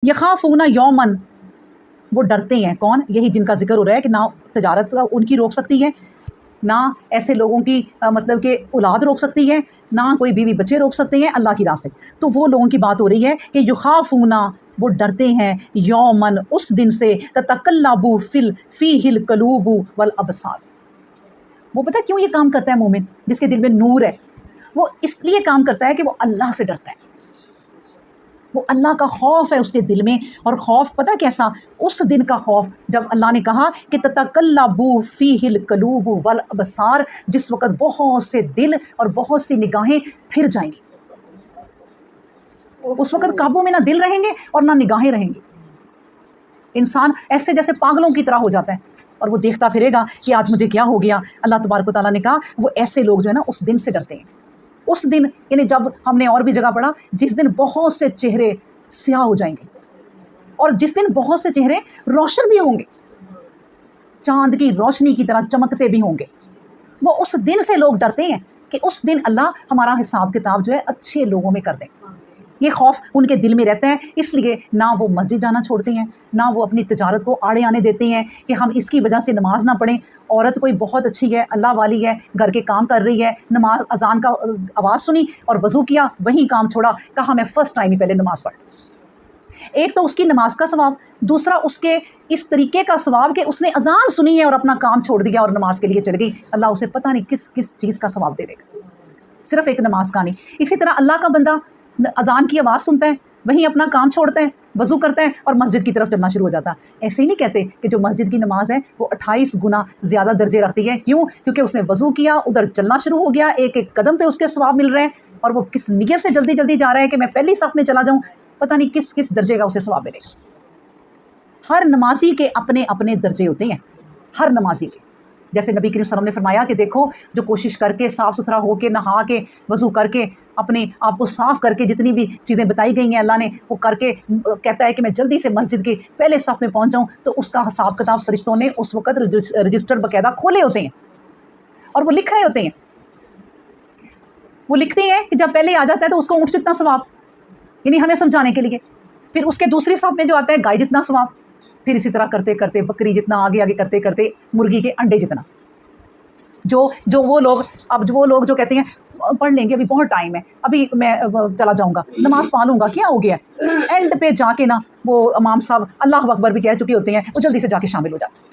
یخافون یومن، وہ ڈرتے ہیں، کون؟ یہی جن کا ذکر ہو رہا ہے کہ نہ تجارت ان کی روک سکتی ہے، نہ ایسے لوگوں کی مطلب کہ اولاد روک سکتی ہے، نہ کوئی بیوی بچے روک سکتے ہیں اللہ کی راہ سے۔ تو وہ لوگوں کی بات ہو رہی ہے کہ یخافون، وہ ڈرتے ہیں، یومن، اس دن سے، تتقلب فیہ القلوب والابصار۔ وہ پتہ کیوں یہ کام کرتا ہے مومن جس کے دل میں نور ہے؟ وہ اس لیے کام کرتا ہے کہ وہ اللہ سے ڈرتا ہے، وہ اللہ کا خوف ہے اس کے دل میں۔ اور خوف پتہ کیسا؟ اس دن کا خوف جب اللہ نے کہا کہ تتقلب فیہ القلوب والابصار، جس وقت بہت سے دل اور بہت سی نگاہیں پھر جائیں گی۔ اس وقت قابو میں نہ دل رہیں گے اور نہ نگاہیں رہیں گی، انسان ایسے جیسے پاگلوں کی طرح ہو جاتا ہے اور وہ دیکھتا پھرے گا کہ آج مجھے کیا ہو گیا۔ اللہ تبارک و تعالیٰ نے کہا وہ ایسے لوگ جو ہے نا اس دن سے ڈرتے ہیں، اس دن یعنی جب ہم نے اور بھی جگہ پڑھا جس دن بہت سے چہرے سیاہ ہو جائیں گے اور جس دن بہت سے چہرے روشن بھی ہوں گے، چاند کی روشنی کی طرح چمکتے بھی ہوں گے۔ وہ اس دن سے لوگ ڈرتے ہیں کہ اس دن اللہ ہمارا حساب کتاب جو ہے اچھے لوگوں میں کر دیں۔ یہ خوف ان کے دل میں رہتا ہے، اس لیے نہ وہ مسجد جانا چھوڑتے ہیں، نہ وہ اپنی تجارت کو آڑے آنے دیتے ہیں کہ ہم اس کی وجہ سے نماز نہ پڑھیں۔ عورت کوئی بہت اچھی ہے، اللہ والی ہے، گھر کے کام کر رہی ہے، نماز اذان کا آواز سنی اور وضو کیا، وہیں کام چھوڑا، کہا میں فرسٹ ٹائم ہی پہلے نماز پڑھ۔ ایک تو اس کی نماز کا ثواب، دوسرا اس کے اس طریقے کا ثواب کہ اس نے اذان سنی ہے اور اپنا کام چھوڑ دیا اور نماز کے لیے چل گئی۔ اللہ اسے پتہ نہیں کس کس چیز کا ثواب دے گا، صرف ایک نماز کا نہیں۔ اسی طرح اللہ کا بندہ اذان کی آواز سنتا ہے، وہیں اپنا کام چھوڑتا ہے، وضو کرتا ہے اور مسجد کی طرف چلنا شروع ہو جاتا ہے۔ ایسے ہی نہیں کہتے کہ جو مسجد کی نماز ہے وہ 28 گنا زیادہ درجے رکھتی ہے، کیوں؟ کیونکہ اس نے وضو کیا، ادھر چلنا شروع ہو گیا، ایک ایک قدم پہ اس کے ثواب مل رہے ہیں، اور وہ کس نیت سے جلدی جلدی جا رہا ہے کہ میں پہلی صف میں چلا جاؤں، پتہ نہیں کس کس درجے کا اسے ثواب ملے گا۔ ہر نمازی کے اپنے اپنے درجے ہوتے ہیں، ہر نمازی کے۔ جیسے نبی کریم صلی اللہ علیہ وسلم نے فرمایا کہ دیکھو جو کوشش کر کے صاف ستھرا ہو کے نہا کے وضو کر کے اپنے آپ کو صاف کر کے جتنی بھی چیزیں بتائی گئی ہیں اللہ نے وہ کر کے کہتا ہے کہ میں جلدی سے مسجد کی پہلے صف میں پہنچ جاؤں، تو اس کا حساب کتاب فرشتوں نے اس وقت رجسٹر باقاعدہ کھولے ہوتے ہیں اور وہ لکھ رہے ہوتے ہیں۔ وہ لکھتے ہیں کہ جب پہلے آ جاتا ہے تو اس کو اونٹ جتنا ثواب، یعنی ہمیں سمجھانے کے لیے، پھر اس کے دوسری صف میں جو آتا ہے گائے جتنا ثواب، پھر اسی طرح کرتے کرتے بکری جتنا، آگے آگے کرتے کرتے مرغی کے انڈے جتنا۔ جو وہ لوگ جو کہتے ہیں پڑھ لیں گے ابھی بہت ٹائم ہے، ابھی میں چلا جاؤں گا، نماز پڑھ لوں گا، کیا ہو گیا؟ اینڈ پہ جا کے نا وہ امام صاحب اللہ اکبر بھی کہہ چکے ہوتے ہیں، وہ جلدی سے جا کے شامل ہو جاتے ہیں۔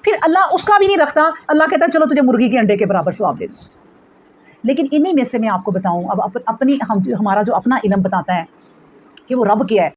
پھر اللہ اس کا بھی نہیں رکھتا، اللہ کہتا ہے چلو تجھے مرغی کے انڈے کے برابر ثواب دے دوں۔ لیکن انہی میں سے میں آپ کو بتاؤں، اب ہمارا جو اپنا علم بتاتا ہے کہ وہ رب کیا ہے۔